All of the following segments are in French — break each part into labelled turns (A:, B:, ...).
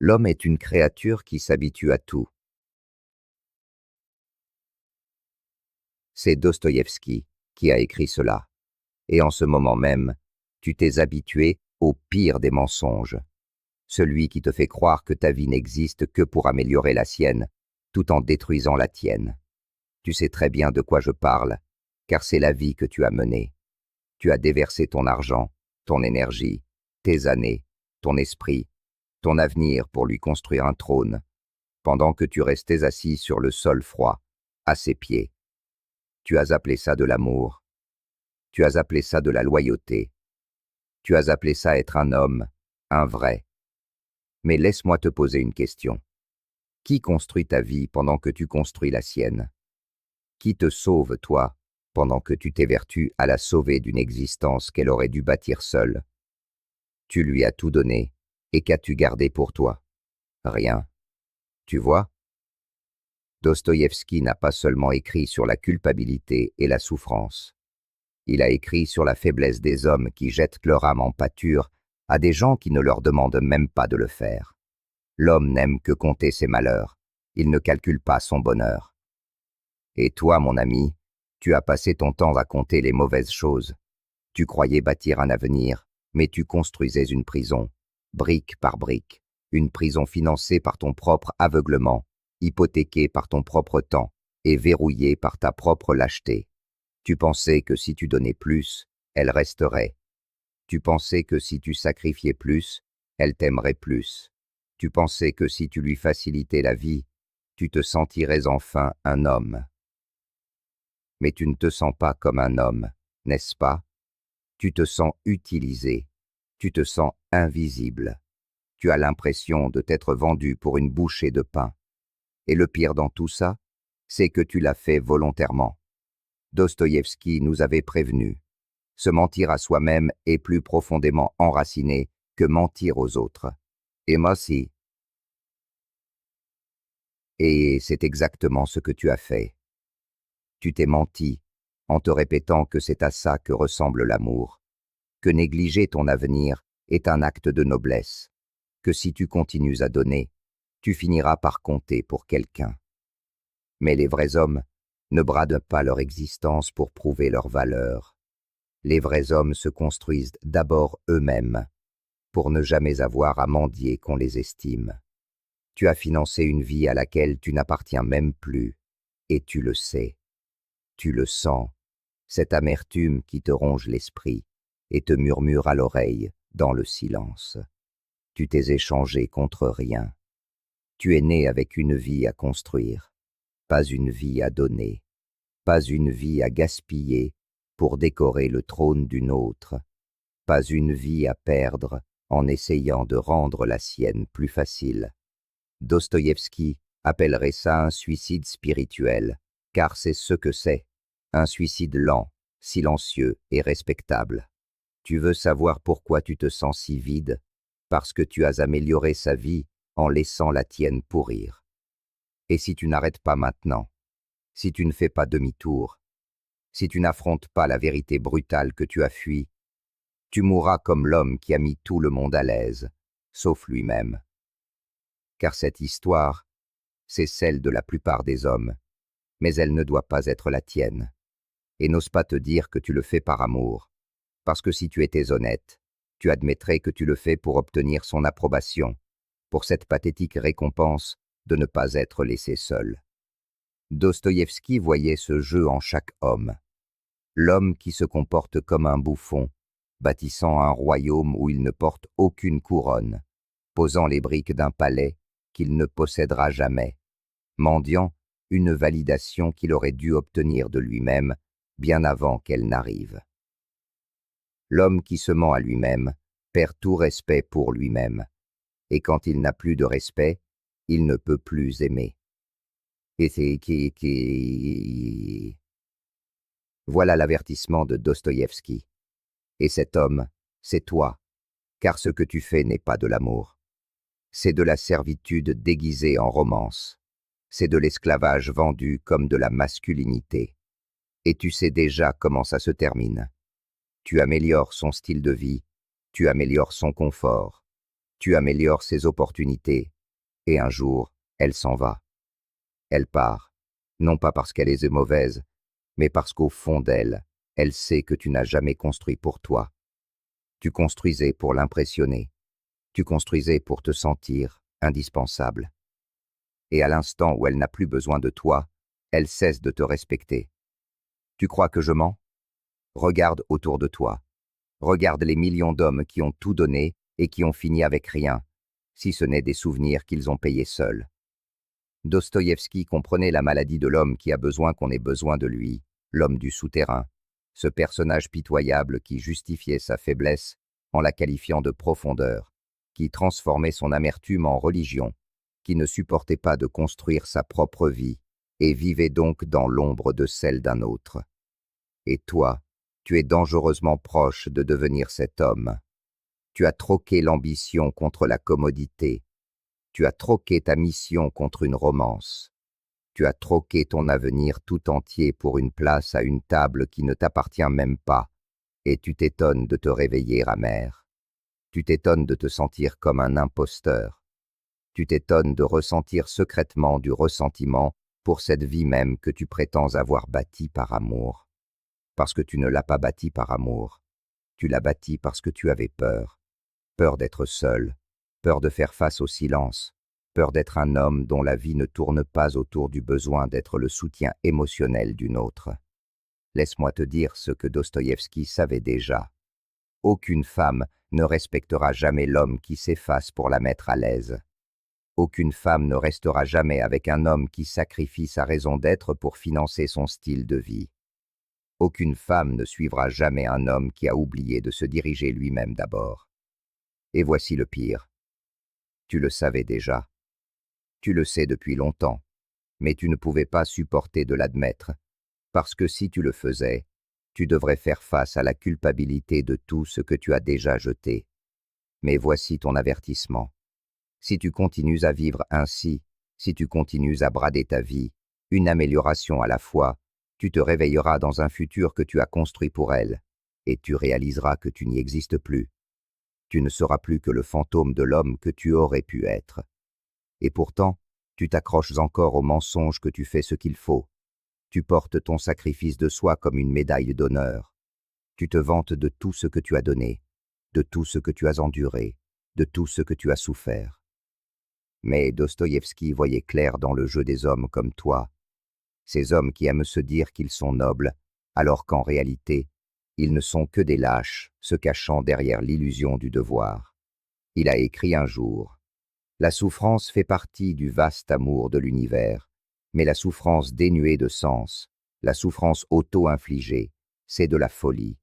A: L'homme est une créature qui s'habitue à tout. C'est Dostoïevski qui a écrit cela. Et en ce moment même, tu t'es habitué au pire des mensonges. Celui qui te fait croire que ta vie n'existe que pour améliorer la sienne, tout en détruisant la tienne. Tu sais très bien de quoi je parle, car c'est la vie que tu as menée. Tu as déversé ton argent, ton énergie, tes années, ton esprit, ton avenir pour lui construire un trône, pendant que tu restais assis sur le sol froid, à ses pieds. Tu as appelé ça de l'amour. Tu as appelé ça de la loyauté. Tu as appelé ça être un homme, un vrai. Mais laisse-moi te poser une question. Qui construit ta vie pendant que tu construis la sienne? Qui te sauve, toi, pendant que tu t'évertues à la sauver d'une existence qu'elle aurait dû bâtir seule? Tu lui as tout donné, et qu'as-tu gardé pour toi? Rien. Tu vois? Dostoïevski n'a pas seulement écrit sur la culpabilité et la souffrance. Il a écrit sur la faiblesse des hommes qui jettent leur âme en pâture à des gens qui ne leur demandent même pas de le faire. L'homme n'aime que compter ses malheurs. Il ne calcule pas son bonheur. Et toi, mon ami, tu as passé ton temps à compter les mauvaises choses. Tu croyais bâtir un avenir, mais tu construisais une prison, brique par brique, une prison financée par ton propre aveuglement, hypothéquée par ton propre temps et verrouillée par ta propre lâcheté. Tu pensais que si tu donnais plus, elle resterait. Tu pensais que si tu sacrifiais plus, elle t'aimerait plus. Tu pensais que si tu lui facilitais la vie, tu te sentirais enfin un homme. Mais tu ne te sens pas comme un homme, n'est-ce pas? Tu te sens utilisé, tu te sens invisible. Tu as l'impression de t'être vendu pour une bouchée de pain. Et le pire dans tout ça, c'est que tu l'as fait volontairement. Dostoïevski nous avait prévenus. Se mentir à soi-même est plus profondément enraciné que mentir aux autres. Et moi aussi. Et c'est exactement ce que tu as fait. Tu t'es menti en te répétant que c'est à ça que ressemble l'amour, que négliger ton avenir est un acte de noblesse, que si tu continues à donner, tu finiras par compter pour quelqu'un. Mais les vrais hommes ne bradent pas leur existence pour prouver leur valeur. Les vrais hommes se construisent d'abord eux-mêmes, pour ne jamais avoir à mendier qu'on les estime. Tu as financé une vie à laquelle tu n'appartiens même plus, et tu le sais. Tu le sens, cette amertume qui te ronge l'esprit et te murmure à l'oreille dans le silence. Tu t'es échangé contre rien. Tu es né avec une vie à construire, pas une vie à donner, pas une vie à gaspiller pour décorer le trône d'une autre, pas une vie à perdre en essayant de rendre la sienne plus facile. Dostoïevski appellerait ça un suicide spirituel, car c'est ce que c'est, un suicide lent, silencieux et respectable. Tu veux savoir pourquoi tu te sens si vide? Parce que tu as amélioré sa vie en laissant la tienne pourrir. Et si tu n'arrêtes pas maintenant, si tu ne fais pas demi-tour, si tu n'affrontes pas la vérité brutale que tu as fuie, tu mourras comme l'homme qui a mis tout le monde à l'aise, sauf lui-même. Car cette histoire, c'est celle de la plupart des hommes, mais elle ne doit pas être la tienne. Et n'ose pas te dire que tu le fais par amour, parce que si tu étais honnête, tu admettrais que tu le fais pour obtenir son approbation, pour cette pathétique récompense de ne pas être laissé seul. Dostoïevski voyait ce jeu en chaque homme. L'homme qui se comporte comme un bouffon, bâtissant un royaume où il ne porte aucune couronne, posant les briques d'un palais qu'il ne possédera jamais, mendiant une validation qu'il aurait dû obtenir de lui-même bien avant qu'elle n'arrive. L'homme qui se ment à lui-même perd tout respect pour lui-même, et quand il n'a plus de respect, il ne peut plus aimer. Et c'est qui. Voilà l'avertissement de Dostoïevski. Et cet homme, c'est toi, car ce que tu fais n'est pas de l'amour. C'est de la servitude déguisée en romance. C'est de l'esclavage vendu comme de la masculinité. Et tu sais déjà comment ça se termine. Tu améliores son style de vie, tu améliores son confort. Tu améliores ses opportunités, et un jour, elle s'en va. Elle part, non pas parce qu'elle est mauvaise, mais parce qu'au fond d'elle, elle sait que tu n'as jamais construit pour toi. Tu construisais pour l'impressionner. Tu construisais pour te sentir indispensable. Et à l'instant où elle n'a plus besoin de toi, elle cesse de te respecter. Tu crois que je mens? Regarde autour de toi. Regarde les millions d'hommes qui ont tout donné et qui ont fini avec rien, si ce n'est des souvenirs qu'ils ont payés seuls. Dostoïevski comprenait la maladie de l'homme qui a besoin qu'on ait besoin de lui, l'homme du souterrain, ce personnage pitoyable qui justifiait sa faiblesse en la qualifiant de profondeur, qui transformait son amertume en religion, qui ne supportait pas de construire sa propre vie et vivait donc dans l'ombre de celle d'un autre. Et toi, tu es dangereusement proche de devenir cet homme. Tu as troqué l'ambition contre la commodité. Tu as troqué ta mission contre une romance. Tu as troqué ton avenir tout entier pour une place à une table qui ne t'appartient même pas, et tu t'étonnes de te réveiller amer. Tu t'étonnes de te sentir comme un imposteur. Tu t'étonnes de ressentir secrètement du ressentiment pour cette vie même que tu prétends avoir bâtie par amour. Parce que tu ne l'as pas bâtie par amour. Tu l'as bâtie parce que tu avais peur. Peur d'être seul, peur de faire face au silence, peur d'être un homme dont la vie ne tourne pas autour du besoin d'être le soutien émotionnel d'une autre. Laisse-moi te dire ce que Dostoïevski savait déjà. Aucune femme ne respectera jamais l'homme qui s'efface pour la mettre à l'aise. Aucune femme ne restera jamais avec un homme qui sacrifie sa raison d'être pour financer son style de vie. Aucune femme ne suivra jamais un homme qui a oublié de se diriger lui-même d'abord. Et voici le pire. Tu le savais déjà. Tu le sais depuis longtemps, mais tu ne pouvais pas supporter de l'admettre, parce que si tu le faisais, tu devrais faire face à la culpabilité de tout ce que tu as déjà jeté. Mais voici ton avertissement. Si tu continues à vivre ainsi, si tu continues à brader ta vie, une amélioration à la fois, tu te réveilleras dans un futur que tu as construit pour elle, et tu réaliseras que tu n'y existes plus. Tu ne seras plus que le fantôme de l'homme que tu aurais pu être. Et pourtant, tu t'accroches encore au mensonge que tu fais ce qu'il faut. Tu portes ton sacrifice de soi comme une médaille d'honneur. Tu te vantes de tout ce que tu as donné, de tout ce que tu as enduré, de tout ce que tu as souffert. Mais Dostoïevski voyait clair dans le jeu des hommes comme toi, ces hommes qui aiment se dire qu'ils sont nobles, alors qu'en réalité, ils ne sont que des lâches, se cachant derrière l'illusion du devoir. Il a écrit un jour, « La souffrance fait partie du vaste amour de l'univers, mais la souffrance dénuée de sens, la souffrance auto-infligée, c'est de la folie.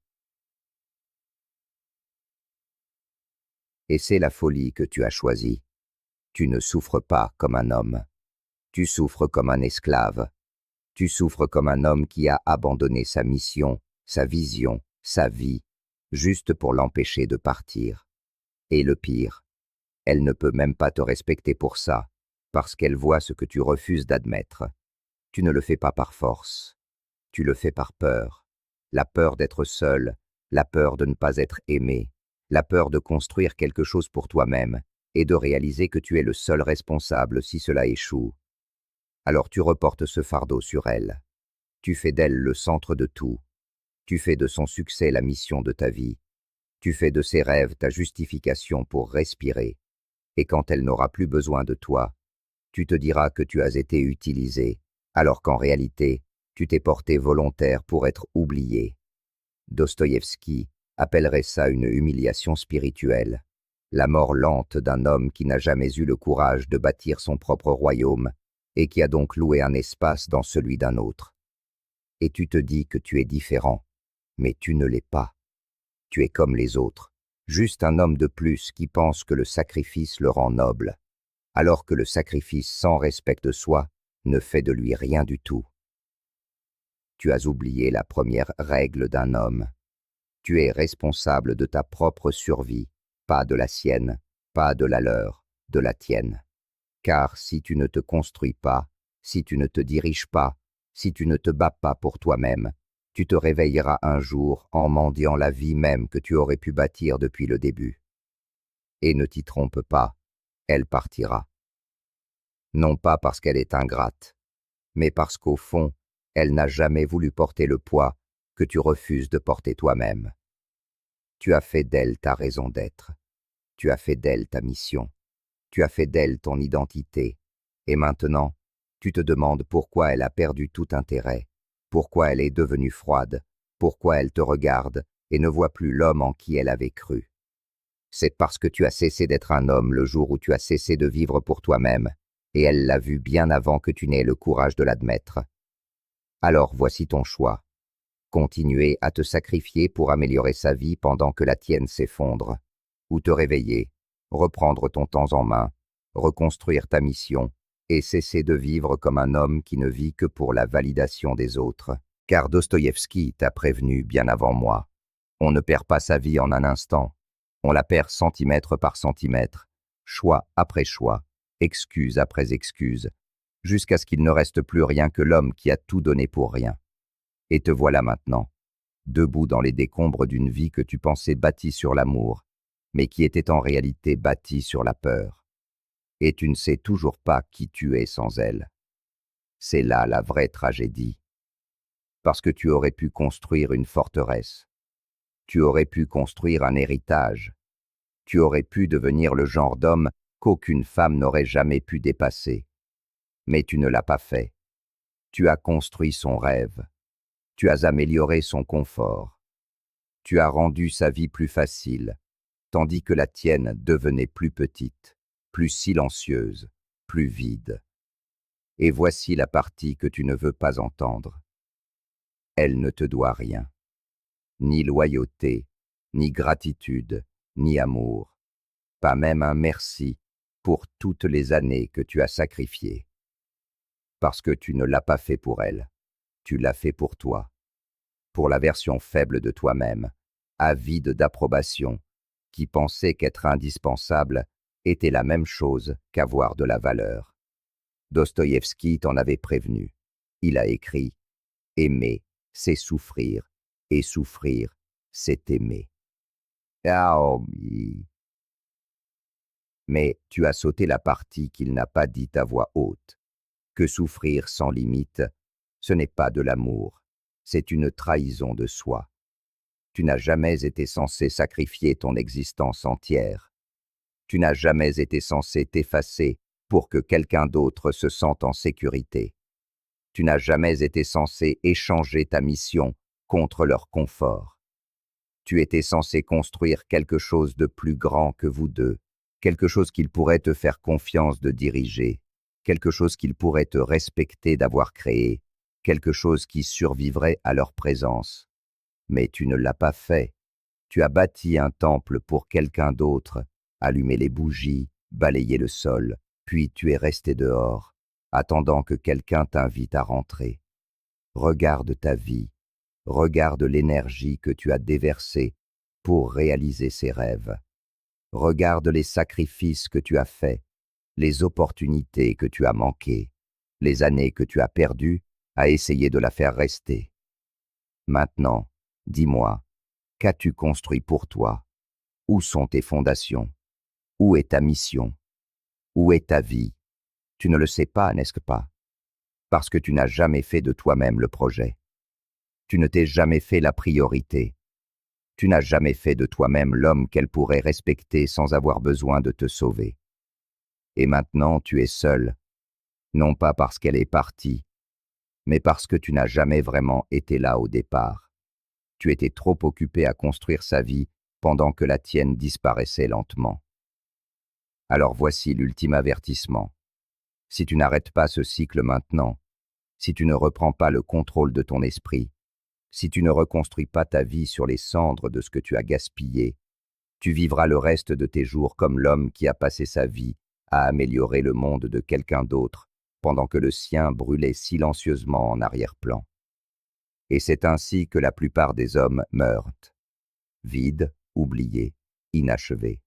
A: Et c'est la folie que tu as choisie. Tu ne souffres pas comme un homme. Tu souffres comme un esclave. Tu souffres comme un homme qui a abandonné sa mission, sa vision, sa vie, juste pour l'empêcher de partir. Et le pire, elle ne peut même pas te respecter pour ça, parce qu'elle voit ce que tu refuses d'admettre. Tu ne le fais pas par force. Tu le fais par peur. La peur d'être seul, la peur de ne pas être aimé, la peur de construire quelque chose pour toi-même et de réaliser que tu es le seul responsable si cela échoue. Alors tu reportes ce fardeau sur elle. Tu fais d'elle le centre de tout. Tu fais de son succès la mission de ta vie. Tu fais de ses rêves ta justification pour respirer. Et quand elle n'aura plus besoin de toi, tu te diras que tu as été utilisé, alors qu'en réalité, tu t'es porté volontaire pour être oublié. Dostoïevski appellerait ça une humiliation spirituelle, la mort lente d'un homme qui n'a jamais eu le courage de bâtir son propre royaume et qui a donc loué un espace dans celui d'un autre. Et tu te dis que tu es différent, mais tu ne l'es pas. Tu es comme les autres, juste un homme de plus qui pense que le sacrifice le rend noble, alors que le sacrifice sans respect de soi ne fait de lui rien du tout. Tu as oublié la première règle d'un homme. Tu es responsable de ta propre survie, pas de la sienne, pas de la leur, de la tienne. Car si tu ne te construis pas, si tu ne te diriges pas, si tu ne te bats pas pour toi-même, tu te réveilleras un jour en mendiant la vie même que tu aurais pu bâtir depuis le début. Et ne t'y trompe pas, elle partira. Non pas parce qu'elle est ingrate, mais parce qu'au fond, elle n'a jamais voulu porter le poids que tu refuses de porter toi-même. Tu as fait d'elle ta raison d'être. Tu as fait d'elle ta mission. Tu as fait d'elle ton identité. Et maintenant, tu te demandes pourquoi elle a perdu tout intérêt, pourquoi elle est devenue froide, pourquoi elle te regarde et ne voit plus l'homme en qui elle avait cru. C'est parce que tu as cessé d'être un homme le jour où tu as cessé de vivre pour toi-même, et elle l'a vu bien avant que tu n'aies le courage de l'admettre. Alors voici ton choix. Continuer à te sacrifier pour améliorer sa vie pendant que la tienne s'effondre, ou te réveiller, reprendre ton temps en main, reconstruire ta mission, et cesser de vivre comme un homme qui ne vit que pour la validation des autres. Car Dostoïevski t'a prévenu bien avant moi. On ne perd pas sa vie en un instant. On la perd centimètre par centimètre, choix après choix, excuse après excuse, jusqu'à ce qu'il ne reste plus rien que l'homme qui a tout donné pour rien. Et te voilà maintenant, debout dans les décombres d'une vie que tu pensais bâtie sur l'amour, mais qui était en réalité bâtie sur la peur. Et tu ne sais toujours pas qui tu es sans elle. C'est là la vraie tragédie. Parce que tu aurais pu construire une forteresse. Tu aurais pu construire un héritage. Tu aurais pu devenir le genre d'homme qu'aucune femme n'aurait jamais pu dépasser. Mais tu ne l'as pas fait. Tu as construit son rêve. Tu as amélioré son confort. Tu as rendu sa vie plus facile, tandis que la tienne devenait plus petite, plus silencieuse, plus vide. Et voici la partie que tu ne veux pas entendre. Elle ne te doit rien. Ni loyauté, ni gratitude, ni amour. Pas même un merci pour toutes les années que tu as sacrifiées. Parce que tu ne l'as pas fait pour elle, tu l'as fait pour toi. Pour la version faible de toi-même, avide d'approbation, qui pensait qu'être indispensable était la même chose qu'avoir de la valeur. Dostoïevski t'en avait prévenu. Il a écrit « Aimer, c'est souffrir, et souffrir, c'est aimer. » Mais tu as sauté la partie qu'il n'a pas dite à voix haute. Que souffrir sans limite, ce n'est pas de l'amour, c'est une trahison de soi. Tu n'as jamais été censé sacrifier ton existence entière. Tu n'as jamais été censé t'effacer pour que quelqu'un d'autre se sente en sécurité. Tu n'as jamais été censé échanger ta mission contre leur confort. Tu étais censé construire quelque chose de plus grand que vous deux, quelque chose qu'il pourrait te faire confiance de diriger, quelque chose qu'il pourrait te respecter d'avoir créé, quelque chose qui survivrait à leur présence. Mais tu ne l'as pas fait. Tu as bâti un temple pour quelqu'un d'autre, allumé les bougies, balayé le sol, puis tu es resté dehors, attendant que quelqu'un t'invite à rentrer. Regarde ta vie, regarde l'énergie que tu as déversée pour réaliser ces rêves. Regarde les sacrifices que tu as faits, les opportunités que tu as manquées, les années que tu as perdues à essayer de la faire rester. Maintenant, dis-moi, qu'as-tu construit pour toi? Où sont tes fondations? Où est ta mission? Où est ta vie? Tu ne le sais pas, n'est-ce pas? Parce que tu n'as jamais fait de toi-même le projet. Tu ne t'es jamais fait la priorité. Tu n'as jamais fait de toi-même l'homme qu'elle pourrait respecter sans avoir besoin de te sauver. Et maintenant tu es seul, non pas parce qu'elle est partie, mais parce que tu n'as jamais vraiment été là au départ. Tu étais trop occupé à construire sa vie pendant que la tienne disparaissait lentement. Alors voici l'ultime avertissement. Si tu n'arrêtes pas ce cycle maintenant, si tu ne reprends pas le contrôle de ton esprit, si tu ne reconstruis pas ta vie sur les cendres de ce que tu as gaspillé, tu vivras le reste de tes jours comme l'homme qui a passé sa vie à améliorer le monde de quelqu'un d'autre, pendant que le sien brûlait silencieusement en arrière-plan. Et c'est ainsi que la plupart des hommes meurent, vides, oubliés, inachevés.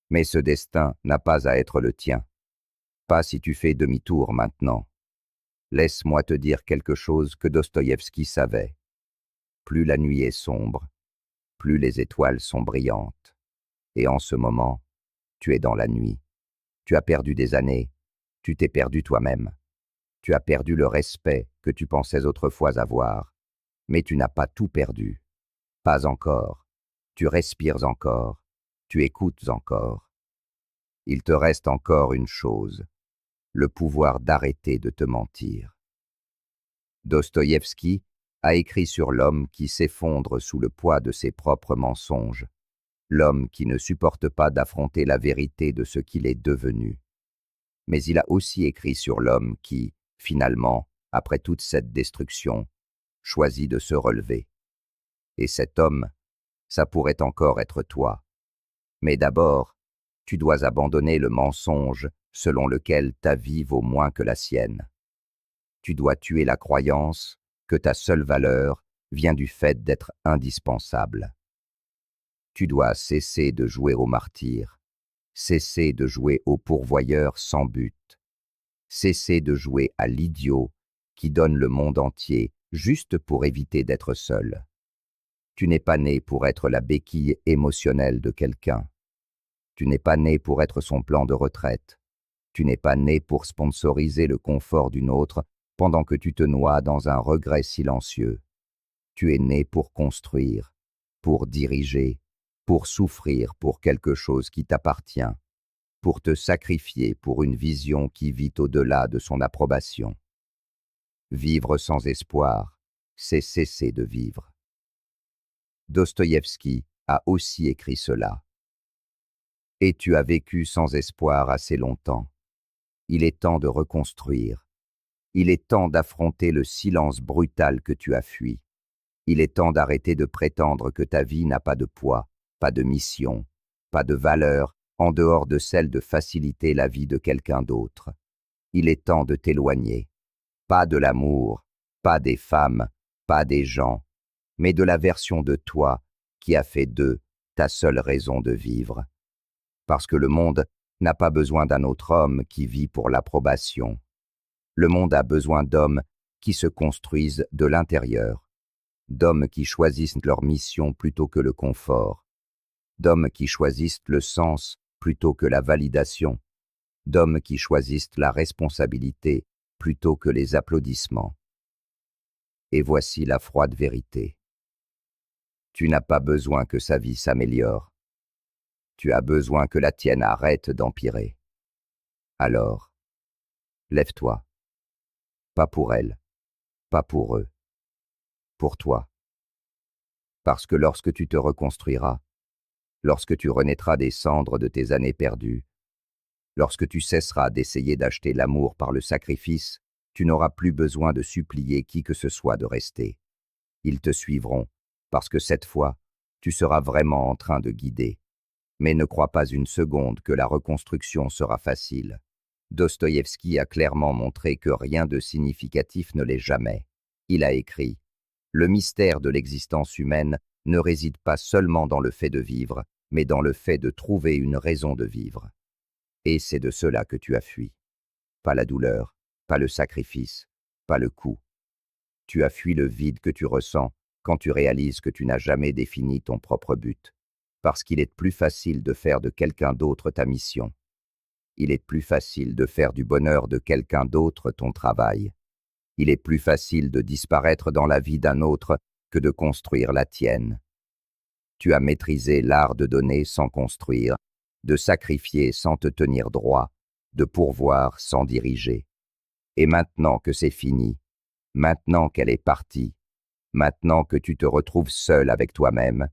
A: Mais ce destin n'a pas à être le tien, pas si tu fais demi-tour maintenant. Laisse-moi te dire quelque chose que Dostoïevski savait. Plus la nuit est sombre, plus les étoiles sont brillantes. Et en ce moment, Tu es dans la nuit. Tu as perdu des années. Tu t'es perdu toi-même. Tu as perdu le respect que tu pensais autrefois avoir. Mais tu n'as pas tout perdu. Pas encore. Tu respires encore. Tu écoutes encore. Il te reste encore une chose, le pouvoir d'arrêter de te mentir. Dostoïevski a écrit sur l'homme qui s'effondre sous le poids de ses propres mensonges, l'homme qui ne supporte pas d'affronter la vérité de ce qu'il est devenu. Mais il a aussi écrit sur l'homme qui, finalement, après toute cette destruction, choisit de se relever. Et cet homme, ça pourrait encore être toi. Mais d'abord, tu dois abandonner le mensonge selon lequel ta vie vaut moins que la sienne. Tu dois tuer la croyance que ta seule valeur vient du fait d'être indispensable. Tu dois cesser de jouer au martyr, cesser de jouer au pourvoyeur sans but, cesser de jouer à l'idiot qui donne le monde entier juste pour éviter d'être seul. Tu n'es pas né pour être la béquille émotionnelle de quelqu'un. Tu n'es pas né pour être son plan de retraite. Tu n'es pas né pour sponsoriser le confort d'une autre pendant que tu te noies dans un regret silencieux. Tu es né pour construire, pour diriger, pour souffrir pour quelque chose qui t'appartient, pour te sacrifier pour une vision qui vit au-delà de son approbation. Vivre sans espoir, c'est cesser de vivre. Dostoïevski a aussi écrit cela. Et tu as vécu sans espoir assez longtemps. Il est temps de reconstruire. Il est temps d'affronter le silence brutal que tu as fui. Il est temps d'arrêter de prétendre que ta vie n'a pas de poids, pas de mission, pas de valeur, en dehors de celle de faciliter la vie de quelqu'un d'autre. Il est temps de t'éloigner. Pas de l'amour, pas des femmes, pas des gens, mais de la version de toi qui a fait d'eux ta seule raison de vivre. Parce que le monde n'a pas besoin d'un autre homme qui vit pour l'approbation. Le monde a besoin d'hommes qui se construisent de l'intérieur, d'hommes qui choisissent leur mission plutôt que le confort, d'hommes qui choisissent le sens plutôt que la validation, d'hommes qui choisissent la responsabilité plutôt que les applaudissements. Et voici la froide vérité. Tu n'as pas besoin que sa vie s'améliore. Tu as besoin que la tienne arrête d'empirer. Alors, lève-toi. Pas pour elle, pas pour eux, pour toi. Parce que lorsque tu te reconstruiras, lorsque tu renaîtras des cendres de tes années perdues, lorsque tu cesseras d'essayer d'acheter l'amour par le sacrifice, tu n'auras plus besoin de supplier qui que ce soit de rester. Ils te suivront, parce que cette fois, tu seras vraiment en train de guider. Mais ne crois pas une seconde que la reconstruction sera facile. Dostoïevski a clairement montré que rien de significatif ne l'est jamais. Il a écrit « Le mystère de l'existence humaine ne réside pas seulement dans le fait de vivre, mais dans le fait de trouver une raison de vivre. Et c'est de cela que tu as fui. Pas la douleur, pas le sacrifice, pas le coup. Tu as fui le vide que tu ressens quand tu réalises que tu n'as jamais défini ton propre but. Parce qu'il est plus facile de faire de quelqu'un d'autre ta mission. Il est plus facile de faire du bonheur de quelqu'un d'autre ton travail. Il est plus facile de disparaître dans la vie d'un autre que de construire la tienne. Tu as maîtrisé l'art de donner sans construire, de sacrifier sans te tenir droit, de pourvoir sans diriger. Et maintenant que c'est fini, maintenant qu'elle est partie, maintenant que tu te retrouves seul avec toi-même,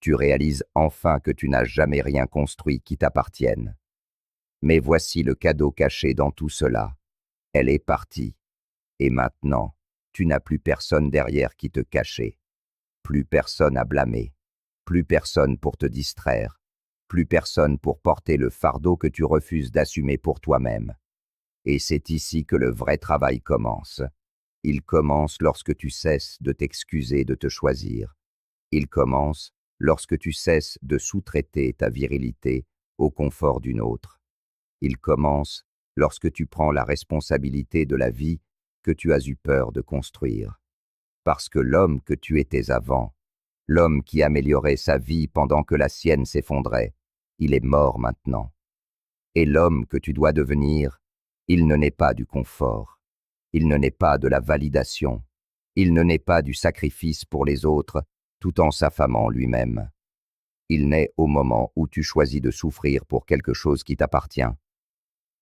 A: tu réalises enfin que tu n'as jamais rien construit qui t'appartienne. Mais voici le cadeau caché dans tout cela. Elle est partie. Et maintenant, tu n'as plus personne derrière qui te cachait. Plus personne à blâmer. Plus personne pour te distraire. Plus personne pour porter le fardeau que tu refuses d'assumer pour toi-même. Et c'est ici que le vrai travail commence. Il commence lorsque tu cesses de t'excuser de te choisir. Il commence lorsque tu cesses de sous-traiter ta virilité au confort d'une autre. Il commence lorsque tu prends la responsabilité de la vie que tu as eu peur de construire. Parce que l'homme que tu étais avant, l'homme qui améliorait sa vie pendant que la sienne s'effondrait, il est mort maintenant. Et l'homme que tu dois devenir, il ne naît pas du confort, il ne naît pas de la validation, il ne naît pas du sacrifice pour les autres tout en s'affamant lui-même. Il naît au moment où tu choisis de souffrir pour quelque chose qui t'appartient.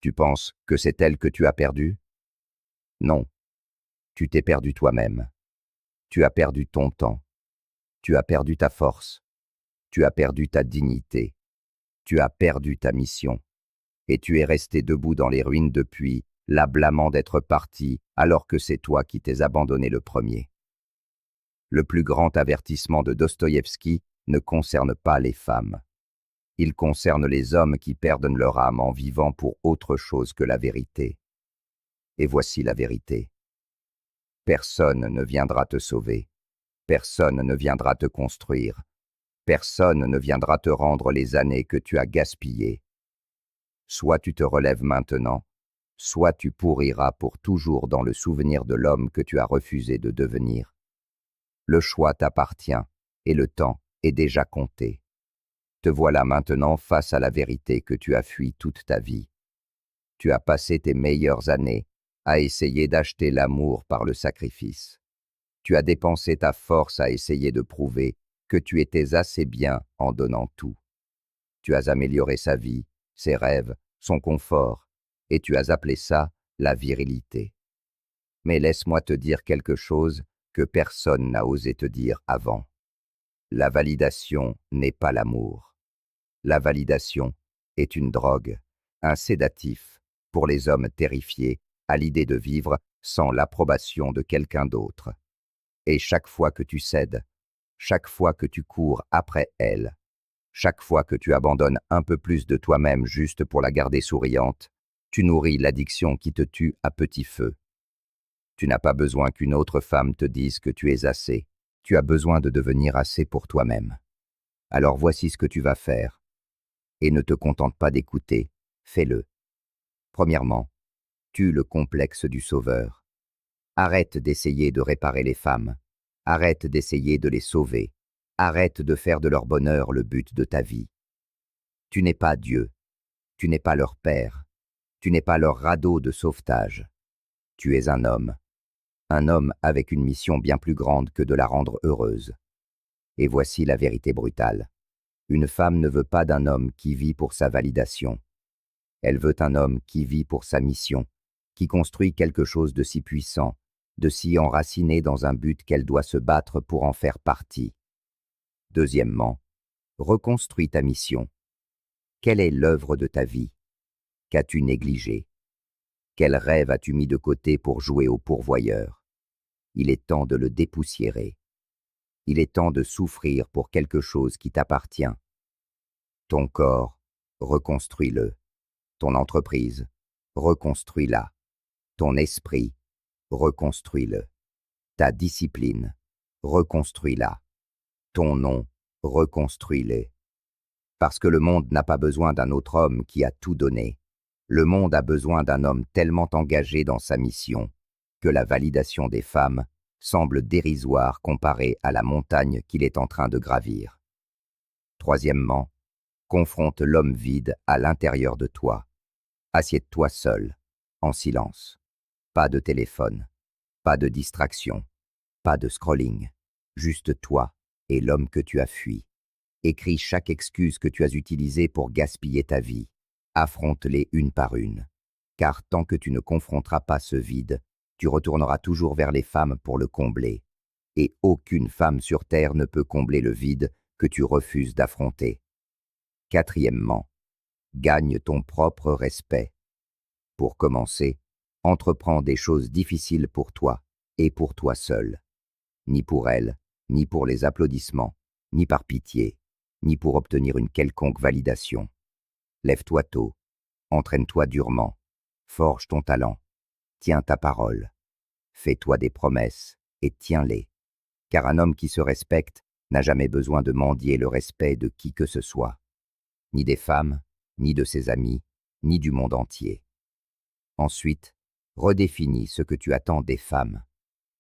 A: Tu penses que c'est elle que tu as perdue? Non, tu t'es perdu toi-même. Tu as perdu ton temps. Tu as perdu ta force. Tu as perdu ta dignité. Tu as perdu ta mission. Et tu es resté debout dans les ruines depuis, la blâmant d'être parti, alors que c'est toi qui t'es abandonné le premier. Le plus grand avertissement de Dostoïevski ne concerne pas les femmes. Il concerne les hommes qui perdent leur âme en vivant pour autre chose que la vérité. Et voici la vérité. Personne ne viendra te sauver. Personne ne viendra te construire. Personne ne viendra te rendre les années que tu as gaspillées. Soit tu te relèves maintenant, soit tu pourriras pour toujours dans le souvenir de l'homme que tu as refusé de devenir. Le choix t'appartient, et le temps est déjà compté. Te voilà maintenant face à la vérité que tu as fui toute ta vie. Tu as passé tes meilleures années à essayer d'acheter l'amour par le sacrifice. Tu as dépensé ta force à essayer de prouver que tu étais assez bien en donnant tout. Tu as amélioré sa vie, ses rêves, son confort, et tu as appelé ça la virilité. Mais laisse-moi te dire quelque chose que personne n'a osé te dire avant. La validation n'est pas l'amour. La validation est une drogue, un sédatif pour les hommes terrifiés à l'idée de vivre sans l'approbation de quelqu'un d'autre. Et chaque fois que tu cèdes, chaque fois que tu cours après elle, chaque fois que tu abandonnes un peu plus de toi-même juste pour la garder souriante, tu nourris l'addiction qui te tue à petit feu. Tu n'as pas besoin qu'une autre femme te dise que tu es assez. Tu as besoin de devenir assez pour toi-même. Alors voici ce que tu vas faire. Et ne te contente pas d'écouter, fais-le. Premièrement, tue le complexe du sauveur. Arrête d'essayer de réparer les femmes. Arrête d'essayer de les sauver. Arrête de faire de leur bonheur le but de ta vie. Tu n'es pas Dieu. Tu n'es pas leur père. Tu n'es pas leur radeau de sauvetage. Tu es un homme avec une mission bien plus grande que de la rendre heureuse. Et voici la vérité brutale. Une femme ne veut pas d'un homme qui vit pour sa validation. Elle veut un homme qui vit pour sa mission, qui construit quelque chose de si puissant, de si enraciné dans un but qu'elle doit se battre pour en faire partie. Deuxièmement, reconstruis ta mission. Quelle est l'œuvre de ta vie? Qu'as-tu négligé? Quel rêve as-tu mis de côté pour jouer au pourvoyeur? Il est temps de le dépoussiérer. Il est temps de souffrir pour quelque chose qui t'appartient. Ton corps, reconstruis-le. Ton entreprise, reconstruis-la. Ton esprit, reconstruis-le. Ta discipline, reconstruis-la. Ton nom, reconstruis-le. Parce que le monde n'a pas besoin d'un autre homme qui a tout donné. Le monde a besoin d'un homme tellement engagé dans sa mission que la validation des femmes semble dérisoire comparée à la montagne qu'il est en train de gravir. Troisièmement, confronte l'homme vide à l'intérieur de toi. Assieds-toi seul, en silence. Pas de téléphone, pas de distraction, pas de scrolling. Juste toi et l'homme que tu as fui. Écris chaque excuse que tu as utilisée pour gaspiller ta vie. Affronte-les une par une. Car tant que tu ne confronteras pas ce vide, tu retourneras toujours vers les femmes pour le combler. Et aucune femme sur terre ne peut combler le vide que tu refuses d'affronter. Quatrièmement, gagne ton propre respect. Pour commencer, entreprends des choses difficiles pour toi et pour toi seul. Ni pour elle, ni pour les applaudissements, ni par pitié, ni pour obtenir une quelconque validation. Lève-toi tôt, entraîne-toi durement, forge ton talent, tiens ta parole, fais-toi des promesses et tiens-les, car un homme qui se respecte n'a jamais besoin de mendier le respect de qui que ce soit, ni des femmes, ni de ses amis, ni du monde entier. Ensuite, redéfinis ce que tu attends des femmes.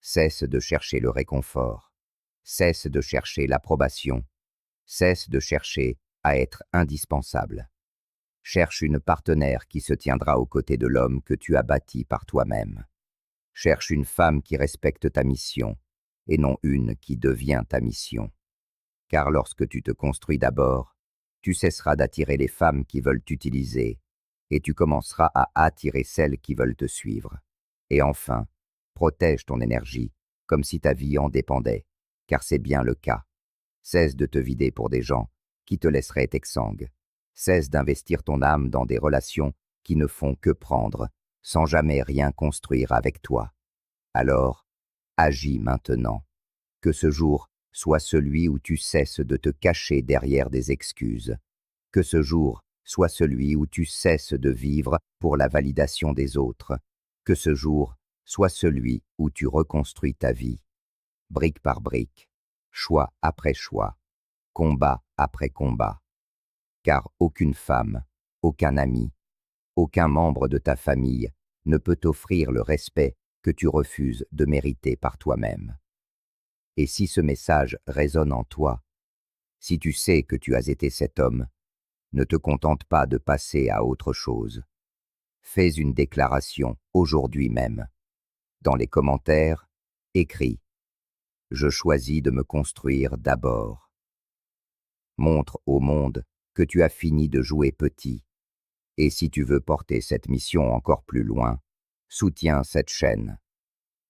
A: Cesse de chercher le réconfort, cesse de chercher l'approbation, cesse de chercher à être indispensable. Cherche une partenaire qui se tiendra aux côtés de l'homme que tu as bâti par toi-même. Cherche une femme qui respecte ta mission, et non une qui devient ta mission. Car lorsque tu te construis d'abord, tu cesseras d'attirer les femmes qui veulent t'utiliser, et tu commenceras à attirer celles qui veulent te suivre. Et enfin, protège ton énergie, comme si ta vie en dépendait, car c'est bien le cas. Cesse de te vider pour des gens qui te laisseraient exsangue. Cesse d'investir ton âme dans des relations qui ne font que prendre, sans jamais rien construire avec toi. Alors, agis maintenant. Que ce jour soit celui où tu cesses de te cacher derrière des excuses. Que ce jour soit celui où tu cesses de vivre pour la validation des autres. Que ce jour soit celui où tu reconstruis ta vie. Brique par brique, choix après choix, combat après combat. Car aucune femme, aucun ami, aucun membre de ta famille ne peut t'offrir le respect que tu refuses de mériter par toi-même. Et si ce message résonne en toi, si tu sais que tu as été cet homme, ne te contente pas de passer à autre chose. Fais une déclaration aujourd'hui même. Dans les commentaires, écris « Je choisis de me construire d'abord ». Montre au monde que tu as fini de jouer petit. Et si tu veux porter cette mission encore plus loin, soutiens cette chaîne.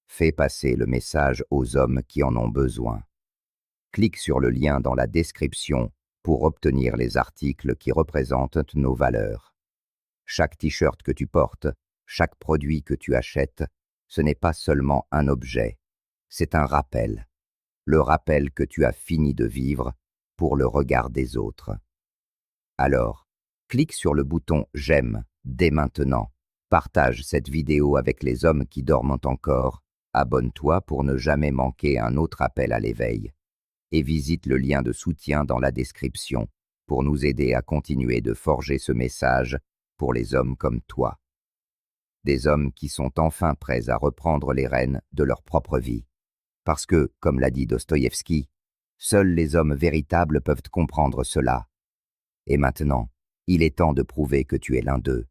A: Fais passer le message aux hommes qui en ont besoin. Clique sur le lien dans la description pour obtenir les articles qui représentent nos valeurs. Chaque t-shirt que tu portes, chaque produit que tu achètes, ce n'est pas seulement un objet, c'est un rappel. Le rappel que tu as fini de vivre pour le regard des autres. Alors, clique sur le bouton « J'aime » dès maintenant. Partage cette vidéo avec les hommes qui dorment encore. Abonne-toi pour ne jamais manquer un autre appel à l'éveil. Et visite le lien de soutien dans la description pour nous aider à continuer de forger ce message pour les hommes comme toi. Des hommes qui sont enfin prêts à reprendre les rênes de leur propre vie. Parce que, comme l'a dit Dostoïevski, seuls les hommes véritables peuvent comprendre cela. Et maintenant, il est temps de prouver que tu es l'un d'eux.